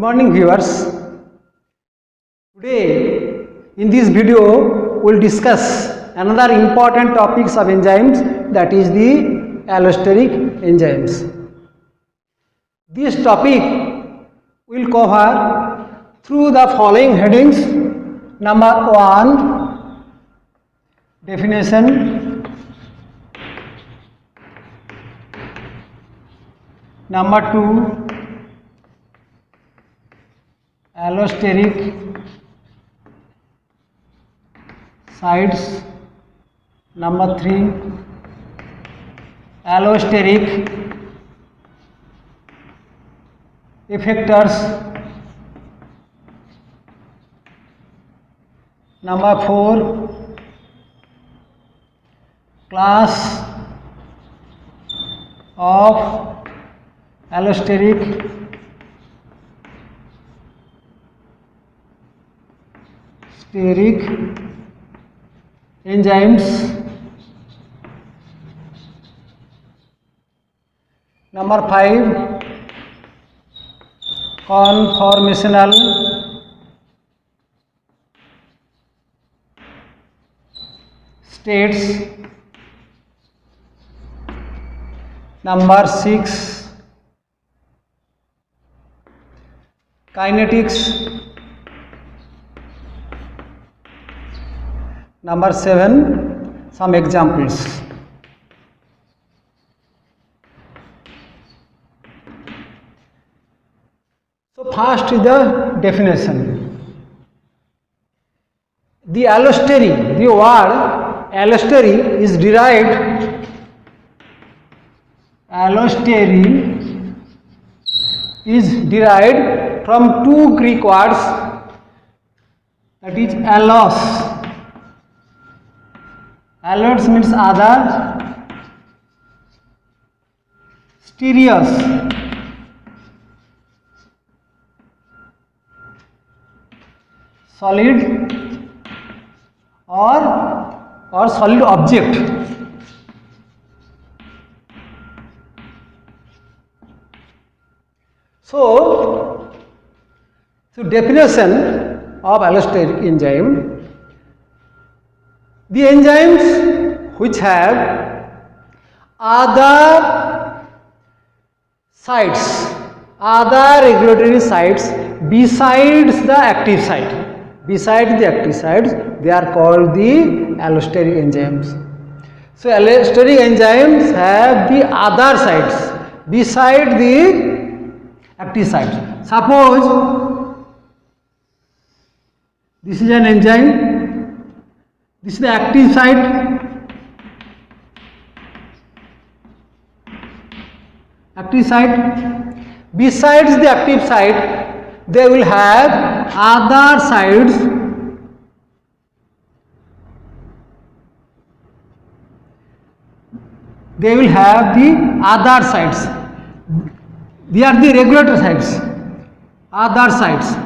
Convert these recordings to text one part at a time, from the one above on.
morning viewers. Today in this video we will discuss another important topics of enzymes, that is the allosteric enzymes. This topic will cover through the following headings. Number 1, definition. Number 2, allosteric sites. Number 3, allosteric effectors. Number 4, class of allosteric enzymes. Number 5, conformational states. Number 6, kinetics. Number 7, some examples. So first is the definition. The allosteric, the word allosteric is derived. Allosteric is derived from two Greek words, that is allos. Allos means other, stereos solid or solid object. So definition of allosteric enzyme: the enzymes which have other sites, other regulatory sites besides the active site. Besides the active sites, they are called the allosteric enzymes. So allosteric enzymes have the other sites beside the active sites. Suppose this is an enzyme, this is the active site. Active site. Besides the active site, they will have other sites. They will have the other sites. They are the regulatory sites. Other sites.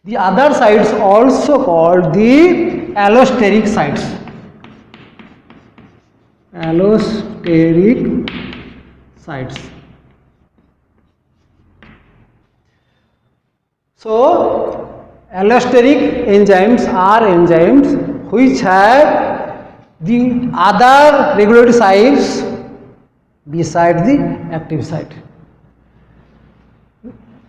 The other sites also called the allosteric sites. Allosteric sites. So allosteric enzymes are enzymes which have the other regulatory sites beside the active site.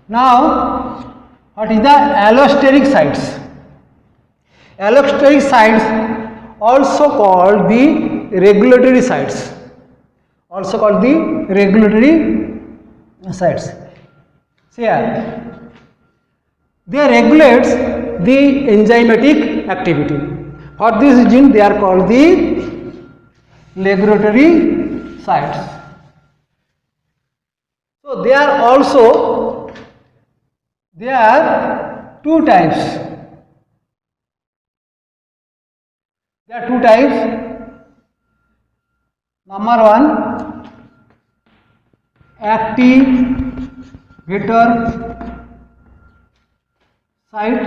Now, what is the allosteric sites? Allosteric sites also called the regulatory sites. Also called the regulatory sites. See here, they regulates the enzymatic activity. For this reason, they are called the regulatory sites. So there are two types. There are two types. Number 1, activator site.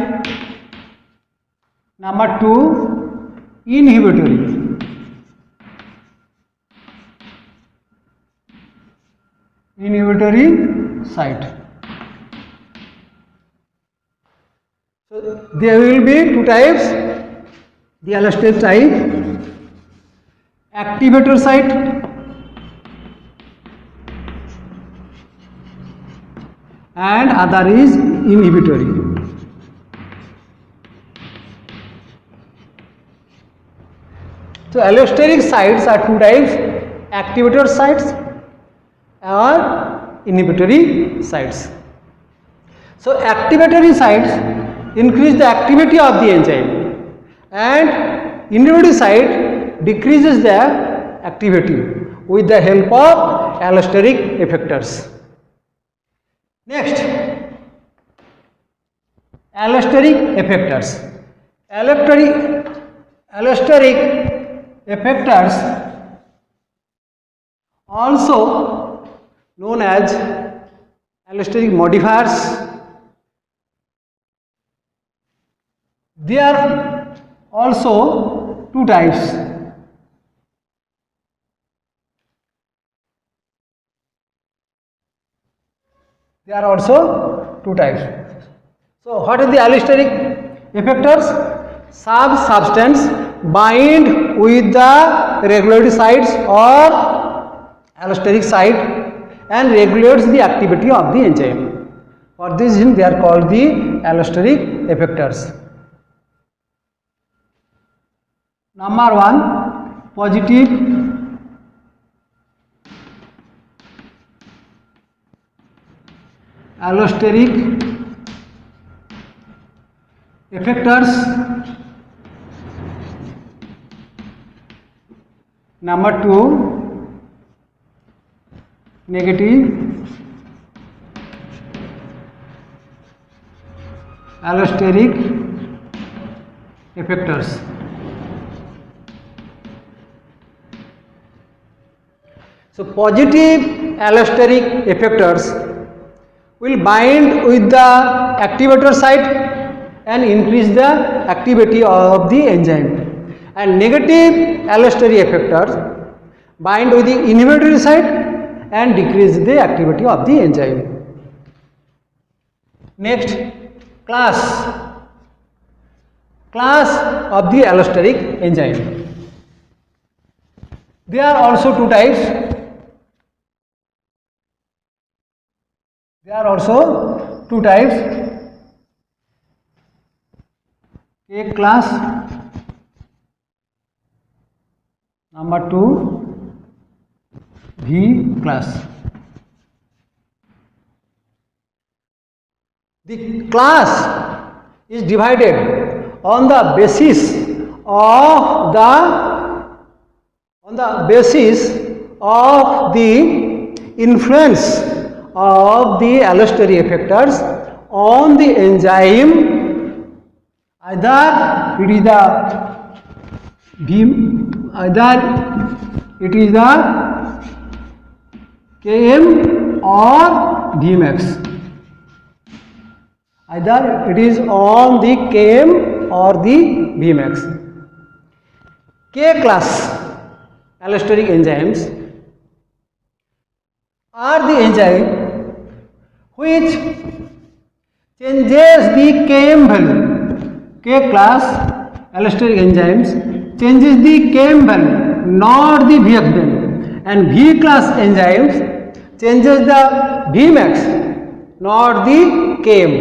Number 2, inhibitory. Inhibitory site. there will be two types, the allosteric type, activator site and other is inhibitory. So allosteric sites are two types, activator sites or inhibitory sites. So activatory sites increase the activity of the enzyme and inhibitory site decreases the activity with the help of allosteric effectors. Next, allosteric effectors. Allosteric effectors, also known as allosteric modifiers, there are also two types. There are also two types. So what are the allosteric effectors? Substance bind with the regulatory sites or allosteric site and regulates the activity of the enzyme. For this reason they are called the allosteric effectors. Number 1, positive allosteric effectors. Number 2, negative allosteric effectors. So positive allosteric effectors will bind with the activator site and increase the activity of the enzyme, and negative allosteric effectors bind with the inhibitory site and decrease the activity of the enzyme. Next, class of the allosteric enzyme. There are also two types. A class, number 2, V class. The class is divided on the basis of the influence of the allosteric effectors on the enzyme. Either it is the Km or Vmax. Either it is on the Km or the Vmax. K class allosteric enzymes are the enzyme which changes the Km value. K class allosteric enzymes changes the Km value, not the Vx value, and V class enzymes changes the Vmax, not the Km.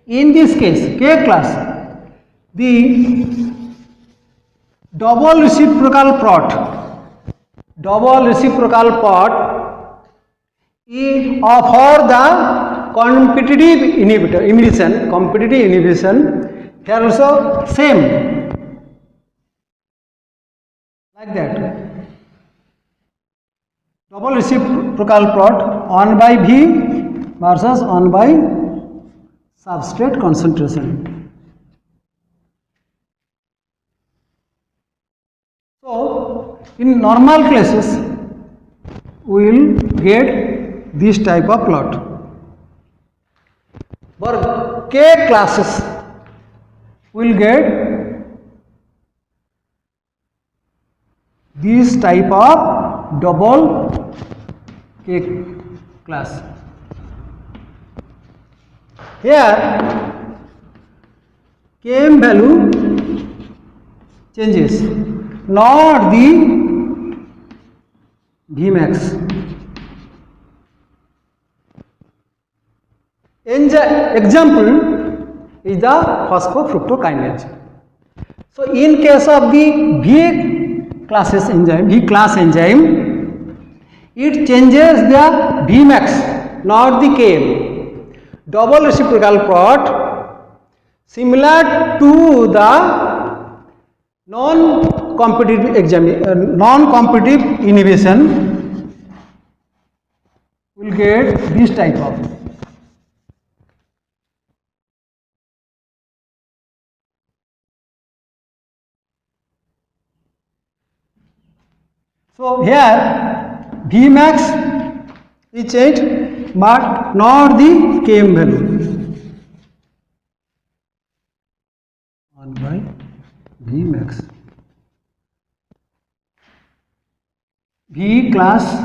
In this case, K class, the double reciprocal plot is for the competitive inhibition. Here also same, like that. Double reciprocal plot 1 by V versus 1 by substrate concentration. So in normal cases we will get this type of plot. For K classes we will get this type of double K class. Here Km value changes, not the Vmax. Example is the phosphofructokinase. So in case of the V class enzyme, it changes the Vmax, not the Km. Double reciprocal plot similar to the non-competitive inhibition will get this type of. So here Vmax is changed but not the Km value. 1 by Vmax. V class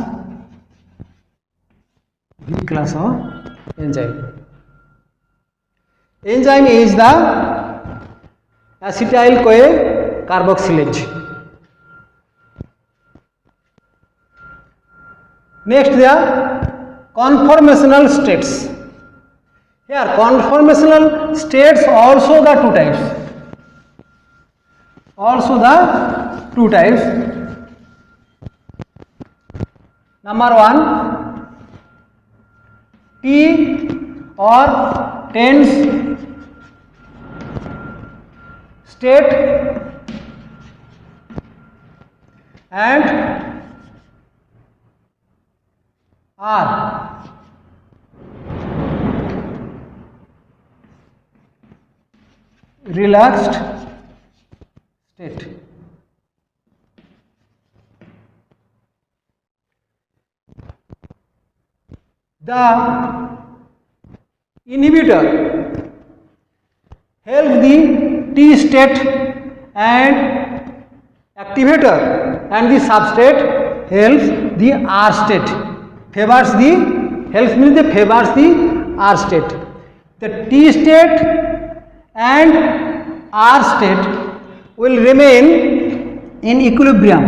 of enzyme. Enzyme is the acetyl CoA carboxylase. Next, the conformational states. Here, conformational states also the two types. Number 1, T or tens state and R relaxed state. The inhibitor helps the T state and activator and the substrate helps the R state. Favors the R state. The T state and R state will remain in equilibrium.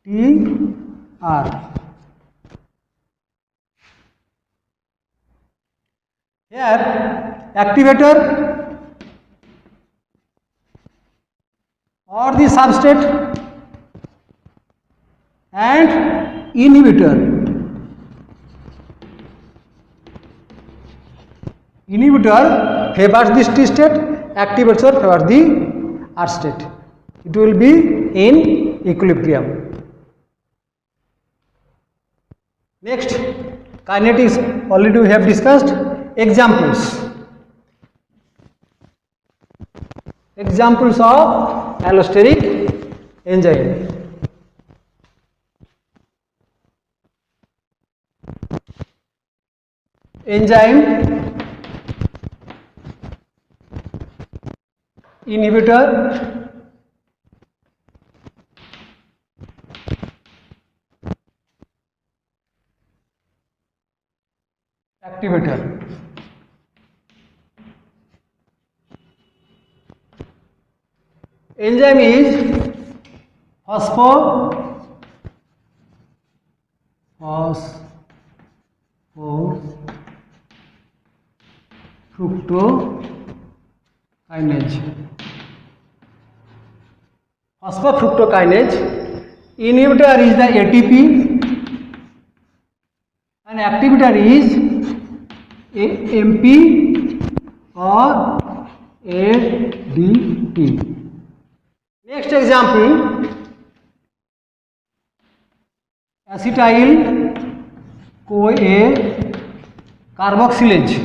T R. Here activator or the substrate and inhibitor. Inhibitor favors this T state, activator favors the R state. It will be in equilibrium. Next, kinetics already we have discussed. Examples of allosteric enzyme. Enzyme inhibitor activator. Enzyme is phosphofructokinase. Inhibitor is the ATP and activator is AMP or ADP. Next example, acetyl CoA carboxylase.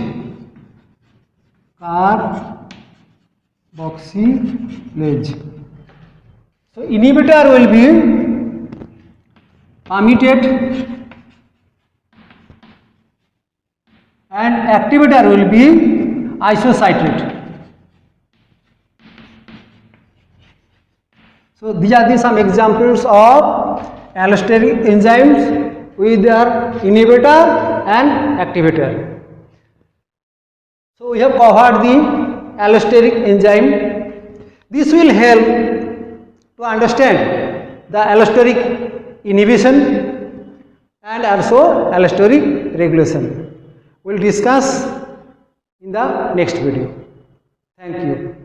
So inhibitor will be palmitate and activator will be isocitrate. So these are some examples of allosteric enzymes with their inhibitor and activator. So we have covered the allosteric enzyme. This will help to understand the allosteric inhibition and also allosteric regulation. We will discuss in the next video. Thank you.